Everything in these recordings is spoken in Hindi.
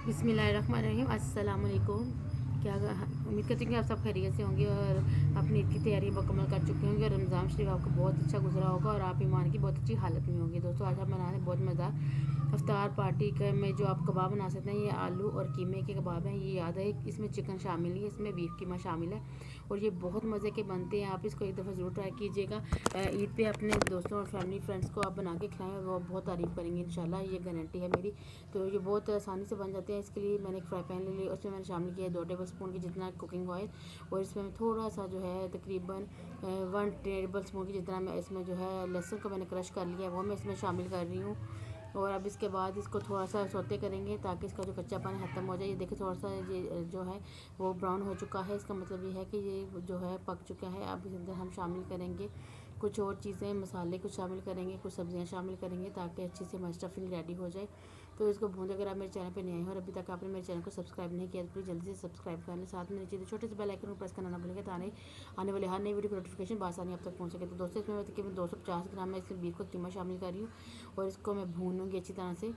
बिस्मिल्लाहिर्रहमानिर्रहीम। अस्सलाम वालेकुम। क्या उम्मीद करती हूँ कि आप सब खैरियत से होंगे और अपनी ईद की तैयारी मुकम्मल कर चुके होंगे और रमज़ान शरीफ आपका बहुत अच्छा गुजरा होगा और आप ईमान की बहुत अच्छी हालत में होंगे। दोस्तों आज हम बना रहे हैं बहुत मज़ेदार अफ्तार पार्टी के में जो आप कबाब बना सकते हैं। ये आलू और कीमे के कबाब हैं। ये याद है इसमें चिकन शामिल नहीं है, इसमें बीफ कीमा शामिल है और ये बहुत मज़े के बनते हैं। आप इसको एक दफ़ा ज़रूर ट्राई कीजिएगा। ईद पे अपने दोस्तों और फैमिली फ्रेंड्स को आप बना के खिलाएं और वो बहुत तारीफ़ करेंगे इंशाल्लाह, ये गारंटी है मेरी। तो ये बहुत आसानी से बन जाते हैं। इसके लिए मैंने एक फ्राई पैन ले लिया, उसमें मैंने शामिल किया 2 टेबल स्पून की जितना कुकिंग ऑयल और इसमें थोड़ा सा जो है तकरीबन 1 टेबल स्पून की जितना मैं इसमें जो है लहसुन को मैंने क्रश कर लिया है वो मैं इसमें शामिल कर रही हूँ। और अब इसके बाद इसको थोड़ा सा सौते करेंगे ताकि इसका जो कच्चापन ख़त्म हो जाए। ये देखिए थोड़ा सा ये जो है वो ब्राउन हो चुका है, इसका मतलब ये है कि ये जो है पक चुका है। अब इसके अंदर हम शामिल करेंगे कुछ और चीज़ें, मसाले कुछ शामिल करेंगे, कुछ सब्जियां शामिल करेंगे ताकि अच्छी से हमारी स्टफिंग रेडी हो जाए। तो इसको भूंज, अगर आप मेरे चैनल पे नए हैं और अभी तक आपने मेरे चैनल को सब्सक्राइब नहीं किया तो प्लीज़ जल्दी से सब्सक्राइब कर लें। साथ में नीचे जो छोटे से बेल आइकन को प्रेस करना ना भूलेंगे ताकि आने वाले हर नई वीडियो की नोटिफिकेशन बासानी आप तक पहुँच सके। तो दोस्तों इसमें मैं तकरीबन 250 ग्राम में इसमें बीफ का कीमा शामिल कर रही हूँ और इसको मैं भूनूँगी अच्छी तरह से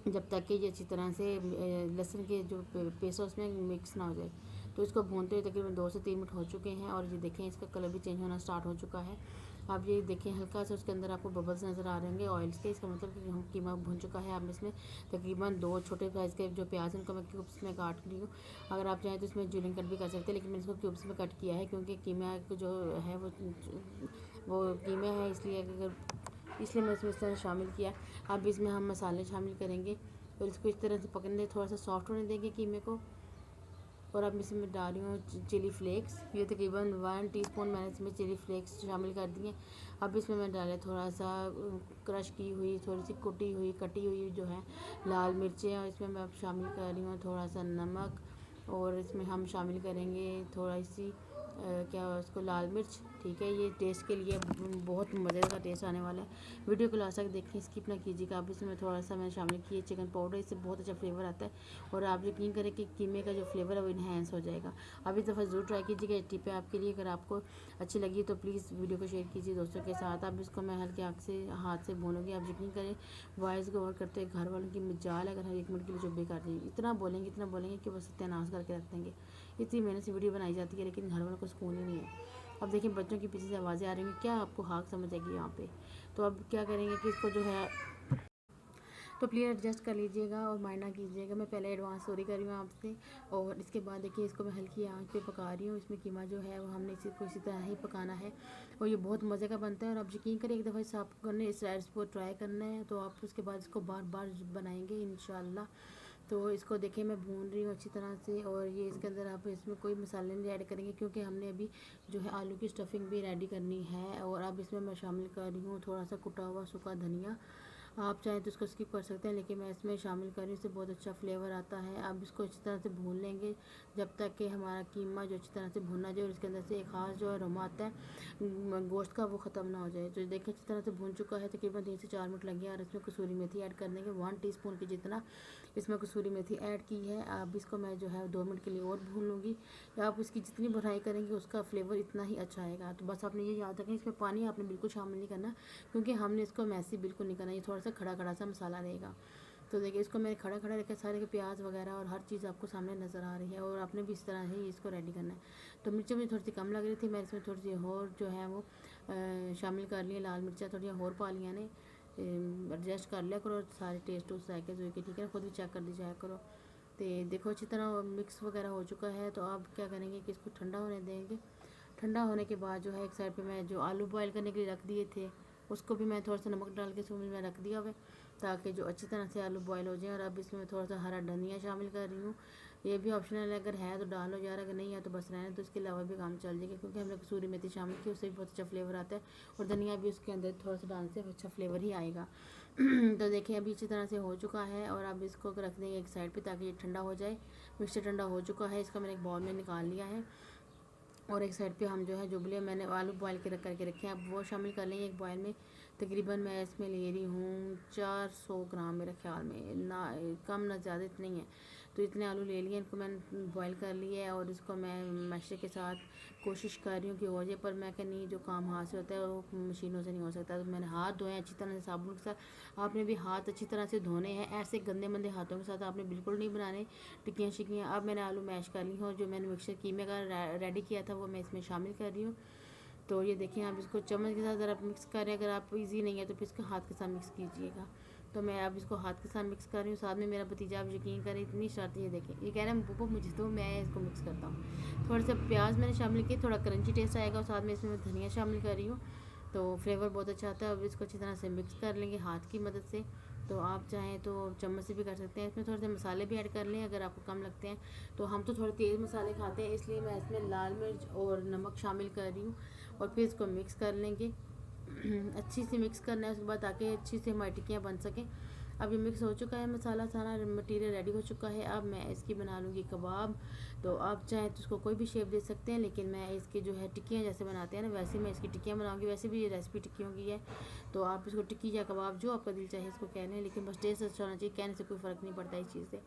जब तक कि ये अच्छी तरह से लहसुन के जो पेस्ट है उसमें मिक्स ना हो जाए। तो इसको भूनते हुए तकरीबन 2 से 3 मिनट हो चुके हैं और ये देखें इसका कलर भी चेंज होना स्टार्ट हो चुका है। अब ये देखें हल्का सा उसके अंदर आपको बबल्स नज़र आ रहे होंगे ऑयल्स के, इसका मतलब कि हम कीमा भून चुका है। अब इसमें तकरीबन 2 छोटे साइज़ के जो प्याज हैं उनको मैं क्यूब्स में काट रही हूँ। अगर आप चाहें तो इसमें जूलियन कट भी कर सकते हैं, लेकिन मैंने इसको क्यूब्स में कट किया है क्योंकि कीमा जो है वो कीमा है, इसलिए मैं इसमें इस तरह शामिल किया। अब इसमें हम मसाले शामिल करेंगे और इसको इस तरह से पकने, थोड़ा सा सॉफ्ट होने देंगे कीमे को। और अब इसमें डाल रही हूँ चिली फ्लेक्स, ये तकरीबन 1 टीस्पून मैंने इसमें चिली फ्लेक्स शामिल कर दिए। अब इसमें मैं डाला थोड़ा सा क्रश की हुई, थोड़ी सी कटी हुई जो है लाल मिर्चें, और इसमें मैं अब शामिल कर रही हूँ थोड़ा सा नमक और इसमें हम शामिल करेंगे थोड़ी सी क्या उसको लाल मिर्च। ठीक है, ये टेस्ट के लिए बहुत मज़े का टेस्ट आने वाला है। वीडियो को लास्ट तक देखिए, स्किप ना कीजिएगा। अब इसमें थोड़ा सा मैंने शामिल किया चिकन पाउडर, इससे बहुत अच्छा फ्लेवर आता है और आप यकीन करें कि कीमे का जो फ्लेवर है वो इन्हेंस हो जाएगा। अब इस दफ़ा ज़रूर ट्राई कीजिएगा, टिप है आपके लिए। अगर आपको अच्छी लगी तो प्लीज़ वीडियो को शेयर कीजिए दोस्तों के साथ। अब इसको मैं हल्के आँख से हाथ से भूनूंगी। आप यकीन करें वॉइस को ओवर करते हुए घर वालों की मजाल अगर हर 1 मिनट के लिए चुप भी कर देंगे, इतना बोलेंगे कि वो सत्यानाश करके रख देंगे। इतनी मेहनत से वीडियो बनाई जाती है लेकिन घर वालों को सुकून ही नहीं है। अब देखिए बच्चों की पीछे से आवाज़ें आ रही हैं, क्या आपको हाक समझ आएगी यहाँ पे। तो अब क्या करेंगे कि इसको जो है तो प्लीज़ एडजस्ट कर लीजिएगा और माइंड ना कीजिएगा, मैं पहले एडवांस सॉरी कर रही हूँ आपसे। और इसके बाद देखिए इसको मैं हल्की आंच पे पका रही हूँ। इसमें कीमा जो है वो हमने इसी तरह ही पकाना है और ये बहुत मज़े का बनता है। और आप यकीन करें एक दफ़ा इस आपको करने इस रेसिपी को ट्राई करना है तो आप उसके बाद इसको बार बार बनाएंगे इंशाल्लाह। तो इसको देखिए मैं भून रही हूँ अच्छी तरह से और ये इसके अंदर आप इसमें कोई मसाले नहीं ऐड करेंगे क्योंकि हमने अभी जो है आलू की स्टफिंग भी रेडी करनी है। और अब इसमें मैं शामिल कर रही हूँ थोड़ा सा कुटा हुआ सूखा धनिया। आप चाहें तो इसको स्किप कर सकते हैं लेकिन मैं इसमें शामिल कर रही हूँ, इससे बहुत अच्छा फ्लेवर आता है। अब इसको अच्छी तरह से भून लेंगे जब तक कि हमारा कीमा जो अच्छी तरह से भुना जाए और इसके अंदर से एक खास जो अरोमा आता है गोश्त का वो ख़त्म ना हो जाए। तो देखिए अच्छी तरह से भून चुका है, तकरीबन 3 से 4 मिनट लगे और इसमें कसूरी मेथी ऐड कर देंगे 1 टीस्पून की जितना इसमें कसूरी मेथी ऐड की है। अब इसको मैं जो है 2 मिनट के लिए और भून लूँगी। आप इसकी जितनी भुनाई करेंगे उसका फ्लेवर इतना ही अच्छा आएगा। तो बस आपने ये याद रखें इसमें पानी आपने बिल्कुल शामिल नहीं करना क्योंकि हमने इसको मैसी बिल्कुल नहीं करना, ये थोड़ा सा खड़ा सा मसाला रहेगा। तो देखिए इसको मैंने खड़ा रखा, सारे के प्याज वगैरह और हर चीज़ आपको सामने नज़र आ रही है और आपने भी इस तरह ही इसको रेडी करना है। तो मिर्चें मुझे थोड़ी सी कम लग रही थी, मैं इसमें थोड़ी सी और जो है वो शामिल कर लिया, लाल मिर्चा थोड़ी और पा लिया ने। एडजस्ट कर लिया करो सारे टेस्ट उस जायके जो कि ठीक है, खुद भी चेक कर दी जाया करो। तो देखो अच्छी तरह मिक्स वगैरह हो चुका है। तो अब क्या करेंगे कि इसको ठंडा होने देंगे। ठंडा होने के बाद जो है एक साइड पे मैं जो आलू बॉयल करने के लिए रख दिए थे उसको भी मैं थोड़ा सा नमक डाल के इसमें मैं रख दिया हुआ ताकि जो अच्छी तरह से आलू बॉयल हो जाए। और अब इसमें थोड़ा सा हरा धनिया शामिल कर रही हूँ, ये भी ऑप्शनल है, अगर है तो डालो यार, अगर नहीं है तो बस रहने तो इसके अलावा भी काम चल जाएगा क्योंकि हमने कसूरी मेथी शामिल की उससे भी बहुत अच्छा फ्लेवर आता है और धनिया भी उसके अंदर थोड़ा सा डालने से अच्छा फ्लेवर ही आएगा। तो देखिए अभी अच्छी तरह से हो चुका है और अब इसको रख देंगे एक साइड पे ताकि ये ठंडा हो जाए। मिक्सचर ठंडा हो चुका है, इसका मैंने एक बाउल में निकाल लिया है और एक साइड पे हम जो है जुबले मैंने आलू बॉयल के करके रखे हैं अब वो शामिल कर लेंगे एक बॉयल में। तकरीबन मैं इसमें ले रही हूँ 400 ग्राम मेरे ख्याल में, ना कम ना ज़्यादा इतने ही है। तो इतने आलू ले लिए, इनको मैंने बॉईल कर लिया है और इसको मैं मैशर के साथ कोशिश कर रही हूँ कि हो जाए, पर मैं कह नहीं, जो काम हाथ से होता है वो मशीनों से नहीं हो सकता। तो मैंने हाथ धोए अच्छी तरह से साबुन के साथ। आपने भी हाथ अच्छी तरह से धोने हैं, ऐसे गंदे मंदे हाथों के साथ आपने बिल्कुल नहीं बनाने टिक्कियाँ शिक्कियाँ। अब मैंने आलू मैश कर ली हूँ और जो मैंने मिक्सर कीमे का रेडी किया था वो मैं इसमें शामिल कर रही हूँ। तो ये देखिए, आप इसको चम्मच के साथ ज़रा मिक्स करें, अगर आप इजी नहीं है तो फिर इसको हाथ के साथ मिक्स कीजिएगा। तो मैं अब इसको हाथ के साथ मिक्स कर रही हूँ। साथ में मेरा भतीजा, आप यकीन करें, इतनी शरारती है, देखें, ये कह रहा है पापा मुझे तो, मैं इसको मिक्स करता हूँ। थोड़े से प्याज मैंने शामिल किए, थोड़ा क्रंची टेस्ट आएगा, और साथ में इसमें मैं धनिया शामिल कर रही हूँ, तो फ्लेवर बहुत अच्छा आता है। अब इसको अच्छी तरह से मिक्स कर लेंगे हाथ की मदद से। तो आप चाहें तो चम्मच से भी कर सकते हैं। इसमें थोड़े से मसाले भी ऐड कर लें अगर आपको कम लगते हैं। तो हम तो थोड़े तेज़ मसाले खाते हैं, इसलिए मैं इसमें लाल मिर्च और नमक शामिल कर रही हूँ। और फिर इसको मिक्स कर लेंगे अच्छी से मिक्स करना है उसके बाद, ताकि अच्छी से हमारी टिक्कियाँ बन सकें। अब ये मिक्स हो चुका है, मसाला सारा मटेरियल रेडी हो चुका है। अब मैं इसकी बना लूँगी कबाब। तो आप चाहें तो इसको कोई भी शेप दे सकते हैं, लेकिन मैं इसकी जो है टिक्कियाँ जैसे बनाते हैं ना, वैसे मैं इसकी टिक्कियाँ बनाऊँगी। वैसे भी ये रेसिपी टिक्कियों की है, तो आप इसको टिक्की या कबाब जो आपका दिल चाहे इसको कह लें, लेकिन बस टेस्ट अच्छा होना चाहिए। कहने से कोई फ़र्क नहीं पड़ता इस चीज़ से,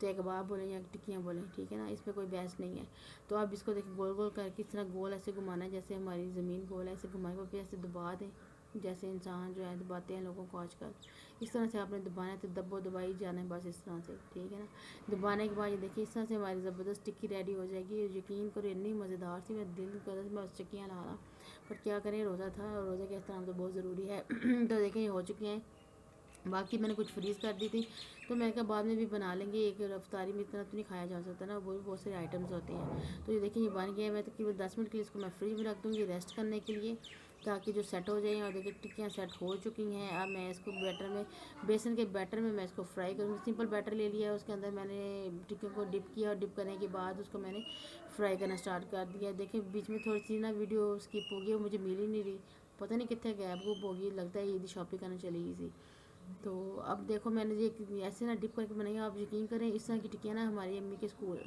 तो या कबाब बोलें या टिक्कियाँ बोलें, ठीक है ना, इसमें कोई बहस नहीं है। तो आप इसको देखिए, गोल गोल करके इस तरह गोल ऐसे घुमाना है जैसे हमारी ज़मीन गोल है, ऐसे घुमाएगा, फिर ऐसे दबा दें जैसे इंसान जो है दबाते हैं लोगों को आजकल, इस तरह से आपने दबाना है। तो दबो दबाई जाना है बस इस तरह से, ठीक है ना। दबाने के बाद ये देखिए, इस तरह से हमारी ज़बरदस्त टिक्की रेडी हो जाएगी। यकीन करो इतनी मज़ेदार थी, मैं दिल कर मैं बस टिक्कियाँ ला रहा, पर क्या करें, रोज़ा था और रोज़े के एहतराम तो बहुत ज़रूरी है तो देखें ये हो चुकी हैं। बाकी मैंने कुछ फ्रीज़ कर दी थी, तो मैंने कहा बाद में भी बना लेंगे, एक रफ्तारी में इतना तो नहीं खाया जा सकता ना, वो भी बहुत सारे आइटम्स होते हैं। तो ये देखिए, ये बन गया है। मैं तकरीबन 10 मिनट के लिए इसको मैं फ्रिज में रख दूँगी रेस्ट करने के लिए, ताकि जो सेट हो जाए। और देखिए टिक्कियाँ सेट हो चुकी हैं। अब मैं इसको बैटर में, बेसन के बैटर में मैं इसको फ्राई करूँगी। सिंपल बैटर ले लिया है, उसके अंदर मैंने टिक्कियों को डिप किया और डिप करने के बाद उसको मैंने फ्राई करना स्टार्ट कर दिया। देखिए बीच में थोड़ी सी ना वीडियो स्किप हो गई, वो मुझे मिल ही नहीं रही, पता नहीं कितने गैप गुप हो गई, लगता है ईदी शॉपिंग करने चली गई थी। तो अब देखो, मैंने ये ऐसे ना डिप करके बनाई, आप यकीन करें इस तरह की टिक्कियाँ ना हमारी अम्मी के स्कूल,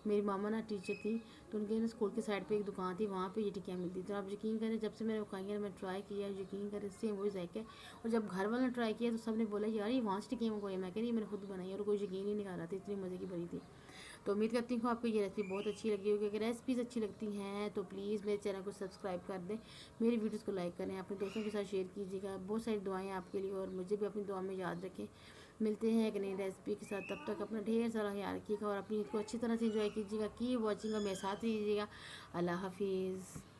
मेरी मामा ना टीचर थी, तो उनके ना स्कूल के साइड पे एक दुकान थी, वहाँ पे ये टिक्कियाँ मिलती। तो आप यकीन करें, जब से मैंने वो खाई है, मैं ट्राई किया, यकीन करें सेम वही जायका है। और जब घर वालों ने ट्राई किया तो सब ने बोला यार ये वहाँ से टिक्कियाँ मंगवाई, मैं कह रही मैंने खुद बनाई, और कोई यकीन ही नहीं कर रहा था, इतनी मज़े की बनी थी। तो उम्मीद करती हूँ आपको ये रेसिपी बहुत अच्छी लगी होगी। अगर रेसिपीज़ अच्छी लगती हैं तो प्लीज़ मेरे चैनल को सब्सक्राइब कर दें, मेरी वीडियोस को लाइक करें, अपने दोस्तों के साथ शेयर कीजिएगा। बहुत सारी दुआएं आपके लिए, और मुझे भी अपनी दुआ में याद रखें। मिलते हैं एक नई रेसिपी के साथ, तब तक अपना ढेर सारा ख्याल रखिएगा और अपनी ईद को अच्छी तरह से इंजॉय कीजिएगा। की वॉचिंग का मेरे साथ रहिएगा। अल्लाह हाफिज़।